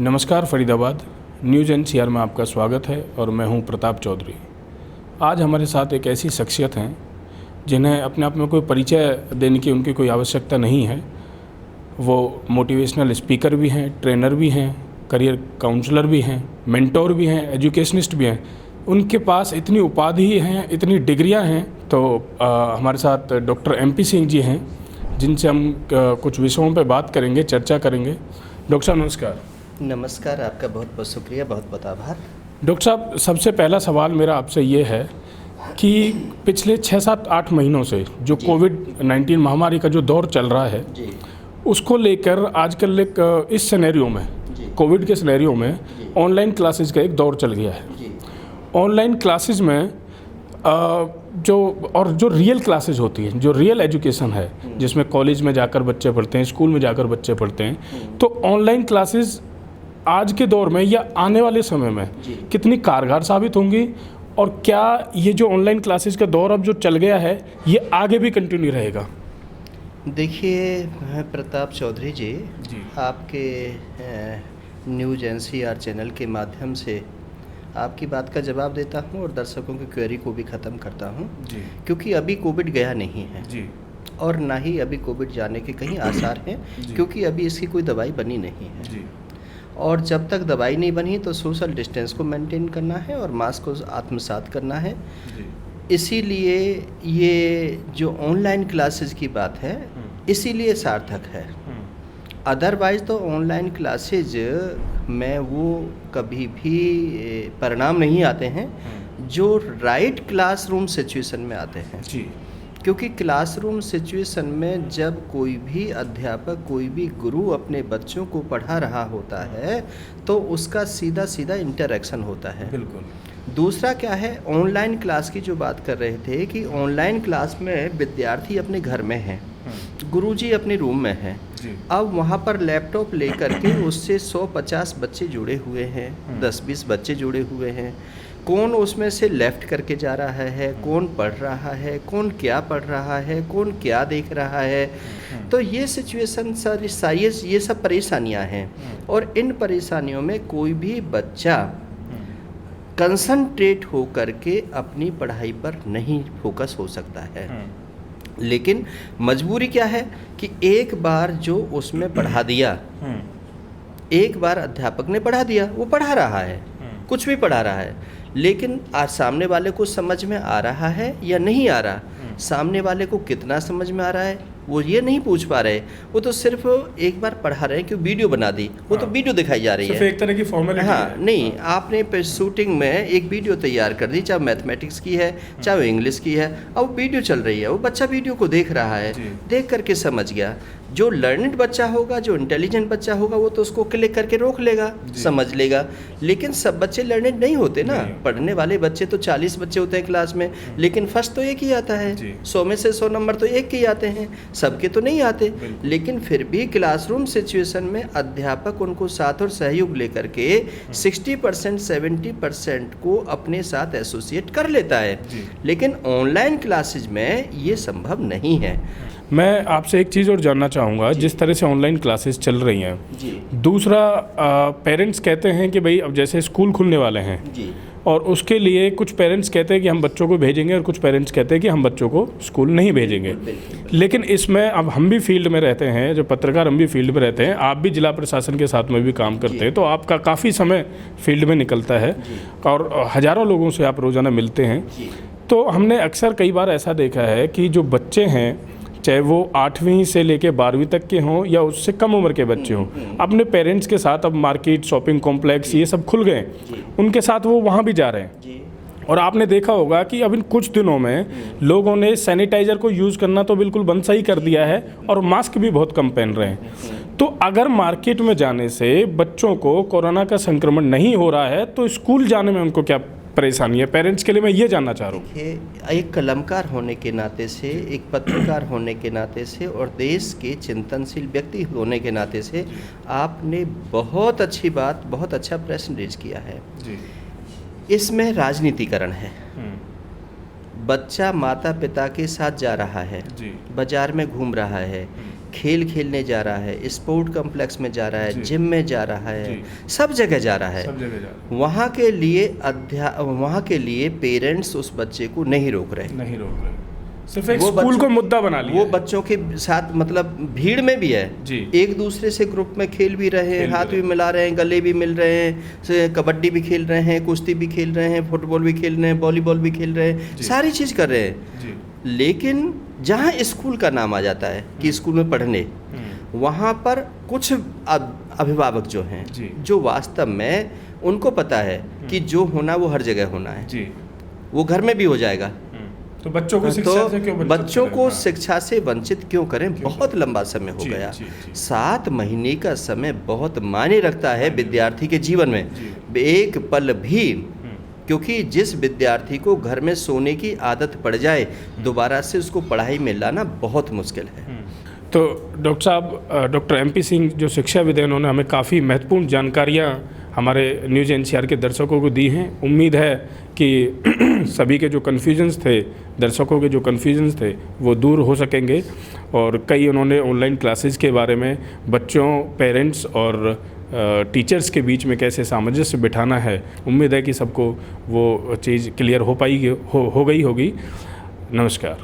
नमस्कार Faridabad, news NCR में आपका स्वागत है और मैं हूं प्रताप चौधरी। आज हमारे साथ एक ऐसी शख्सियत हैं जिन्हें अपने आप में कोई परिचय देने की उनकी कोई आवश्यकता नहीं है। वो मोटिवेशनल स्पीकर भी हैं, ट्रेनर भी हैं, करियर काउंसलर भी हैं, मेंटोर भी हैं, एजुकेशनिस्ट भी हैं। उनके पास इतनी उपाधि हैं, इतनी डिग्रियां हैं। तो हमारे साथ डॉक्टर MP सिंह जी हैं, जिनसे हम कुछ विषयों पर बात करेंगे, चर्चा करेंगे। डॉक्टर साहब नमस्कार। नमस्कार, आपका बहुत बहुत शुक्रिया, बहुत बहुत आभार। डॉक्टर साहब, सबसे पहला सवाल मेरा आपसे ये है कि पिछले 6-7-8 महीनों से जो कोविड-19 महामारी का जो दौर चल रहा है जी, उसको लेकर आजकल एक इस सिनेरियो में, कोविड के सिनेरियो में ऑनलाइन क्लासेस का एक दौर चल गया है। जी, ऑनलाइन क्लासेस में जो रियल क्लासेस होती हैं, जो रियल एजुकेशन है, जिसमें कॉलेज में जाकर बच्चे पढ़ते हैं, स्कूल में जाकर बच्चे पढ़ते हैं, तो ऑनलाइन क्लासेस आज के दौर में या आने वाले समय में कितनी कारगर साबित होंगी, और क्या ये जो ऑनलाइन क्लासेस का दौर अब जो चल गया है ये आगे भी कंटिन्यू रहेगा? देखिए प्रताप चौधरी जी, आपके न्यूज़ NCR चैनल के माध्यम से आपकी बात का जवाब देता हूं और दर्शकों की क्वेरी को भी ख़त्म करता हूं, क्योंकि अभी कोविड गया नहीं है जी, और ना ही अभी कोविड जाने के कहीं आसार हैं, क्योंकि अभी इसकी कोई दवाई बनी नहीं है जी, और जब तक दवाई नहीं बनी तो सोशल डिस्टेंस को मेंटेन करना है और मास्क को आत्मसात करना है। इसीलिए ये जो ऑनलाइन क्लासेस की बात है इसीलिए सार्थक है। अदरवाइज़ तो ऑनलाइन क्लासेज में वो कभी भी परिणाम नहीं आते हैं जो राइट क्लासरूम सिचुएशन में आते हैं जी, क्योंकि क्लासरूम सिचुएशन में जब कोई भी अध्यापक, कोई भी गुरु अपने बच्चों को पढ़ा रहा होता है तो उसका सीधा सीधा इंटरेक्शन होता है। बिल्कुल। दूसरा क्या है, ऑनलाइन क्लास की जो बात कर रहे थे कि ऑनलाइन क्लास में विद्यार्थी अपने घर में हैं, गुरुजी अपने रूम में हैं, अब वहाँ पर लैपटॉप लेकर के उससे 100-50 बच्चे जुड़े हुए हैं, 10-20 बच्चे जुड़े हुए हैं। कौन उसमें से लेफ़्ट करके जा रहा है, कौन पढ़ रहा है, कौन क्या पढ़ रहा है, कौन क्या देख रहा है, तो ये सिचुएशन सारी ये सब परेशानियां हैं और इन परेशानियों में कोई भी बच्चा कंसंट्रेट हो करके अपनी पढ़ाई पर नहीं फोकस हो सकता है। लेकिन मजबूरी क्या है कि एक बार जो उसमें पढ़ा दिया, एक बार अध्यापक ने पढ़ा दिया, वो पढ़ा रहा है, कुछ भी पढ़ा रहा है, लेकिन आज सामने वाले को समझ में आ रहा है या नहीं आ रहा, सामने वाले को कितना समझ में आ रहा है वो ये नहीं पूछ पा रहे। वो तो सिर्फ एक बार पढ़ा रहे हैं कि वीडियो बना दी, वो तो वीडियो दिखाई जा रही है, एक तरह की फॉर्मेलिटी है। नहीं, आपने शूटिंग में एक वीडियो तैयार कर दी, चाहे मैथमेटिक्स की है चाहे इंग्लिश की है, अब वीडियो चल रही है, वो बच्चा वीडियो को देख रहा है, देख करके समझ गया। जो लर्निड बच्चा होगा, जो इंटेलिजेंट बच्चा होगा, वो तो उसको क्लिक करके रोक लेगा, समझ लेगा। लेकिन सब बच्चे लर्निड नहीं होते ना, पढ़ने वाले बच्चे तो 40 बच्चे होते हैं क्लास में, लेकिन फर्स्ट तो एक ही आता है, 100 में से 100 नंबर तो एक के ही आते हैं, सबके तो नहीं आते। लेकिन फिर भी क्लासरूम सिचुएशन में अध्यापक उनको साथ और सहयोग लेकर के 60% 70% को अपने साथ एसोसिएट कर लेता है। लेकिन ऑनलाइन क्लासेज में ये संभव नहीं है। मैं आपसे एक चीज़ और जानना चाहूँगा, जिस तरह से ऑनलाइन क्लासेस चल रही हैं, दूसरा पेरेंट्स कहते हैं कि भाई अब जैसे स्कूल खुलने वाले हैं और उसके लिए कुछ पेरेंट्स कहते हैं कि हम बच्चों को भेजेंगे और कुछ पेरेंट्स कहते हैं कि हम बच्चों को स्कूल नहीं भेजेंगे। लेकिन इसमें अब हम भी फील्ड में रहते हैं, जो पत्रकार हम भी फील्ड में रहते हैं, आप भी जिला प्रशासन के साथ में भी काम करते हैं, तो आपका काफ़ी समय फील्ड में निकलता है और हज़ारों लोगों से आप रोज़ाना मिलते हैं। तो हमने अक्सर कई बार ऐसा देखा है कि जो बच्चे हैं, चाहे वो 8वीं से लेके 12वीं तक के हों या उससे कम उम्र के बच्चे हों, अपने पेरेंट्स के साथ अब मार्केट, शॉपिंग कॉम्प्लेक्स ये सब खुल गए, उनके साथ वो वहाँ भी जा रहे हैं। और आपने देखा होगा कि अब इन कुछ दिनों में लोगों ने सैनिटाइज़र को यूज़ करना तो बिल्कुल बंद सा ही कर दिया है और मास्क भी बहुत कम पहन रहे हैं। तो अगर मार्केट में जाने से बच्चों को कोरोना का संक्रमण नहीं हो रहा है तो स्कूल जाने में उनको क्या परेशानी है? पेरेंट्स के लिए मैं ये जानना चाह रहा हूँ। देखिए, एक कलमकार होने के नाते से, एक पत्रकार होने के नाते से और देश के चिंतनशील व्यक्ति होने के नाते से आपने बहुत अच्छी बात, बहुत अच्छा प्रश्न रेज किया है। इसमें राजनीतिकरण है। बच्चा माता पिता के साथ जा रहा है, बाजार में घूम रहा है, खेल खेलने जा रहा है, स्पोर्ट कॉम्प्लेक्स में जा रहा है, जी। जिम में जा रहा है, जी। सब जगह जा रहा है। सब जगह जा रहा वहाँ के लिए पेरेंट्स उस बच्चे को नहीं रोक रहे। है, नहीं रोक रहे, सिर्फ एक वो स्कूल बच्चों- को मुद्दा बना लिया वो है। बच्चों के साथ मतलब भीड़ में भी है, जी। एक दूसरे से ग्रुप में खेल भी रहे हैं, खेल भी हाथ रहे भी हैं। मिला रहे हैं, गले भी मिल रहे हैं, कबड्डी भी खेल रहे हैं, कुश्ती भी खेल रहे हैं, फुटबॉल भी खेल रहे हैं, वॉलीबॉल भी खेल रहे हैं, जी। सारी चीज़ कर रहे हैं। जी। लेकिन जहाँ स्कूल का नाम आ जाता है कि स्कूल में पढ़ने, वहाँ पर कुछ अभिभावक जो हैं, जी। जो वास्तव में उनको पता है कि जो होना वो हर जगह होना है, जी। वो घर में भी हो जाएगा। तो बच्चों को शिक्षा से क्यों वंचित बच्चों करें? को हाँ। शिक्षा से वंचित क्यों करें? बहुत लंबा समय हो जी, गया। जी, जी। 7 महीने का समय बहुत मायने रखता है विद्यार्थी के जीवन में, एक पल भी। क्योंकि जिस विद्यार्थी को घर में सोने की आदत पड़ जाए, दोबारा से उसको पढ़ाई में लाना बहुत मुश्किल है। तो डॉक्टर साहब, डॉक्टर MP सिंह जो शिक्षाविद हैं, उन्होंने हमें काफ़ी महत्वपूर्ण जानकारियाँ हमारे न्यूज़ NCR के दर्शकों को दी हैं। उम्मीद है कि सभी के जो कन्फ्यूजन्स थे, दर्शकों के जो कन्फ्यूजन्स थे, वो दूर हो सकेंगे। और कई उन्होंने ऑनलाइन क्लासेस के बारे में बच्चों, पेरेंट्स और टीचर्स के बीच में कैसे सामंजस्य बिठाना है, उम्मीद है कि सबको वो चीज़ क्लियर हो पाई हो गई होगी। नमस्कार।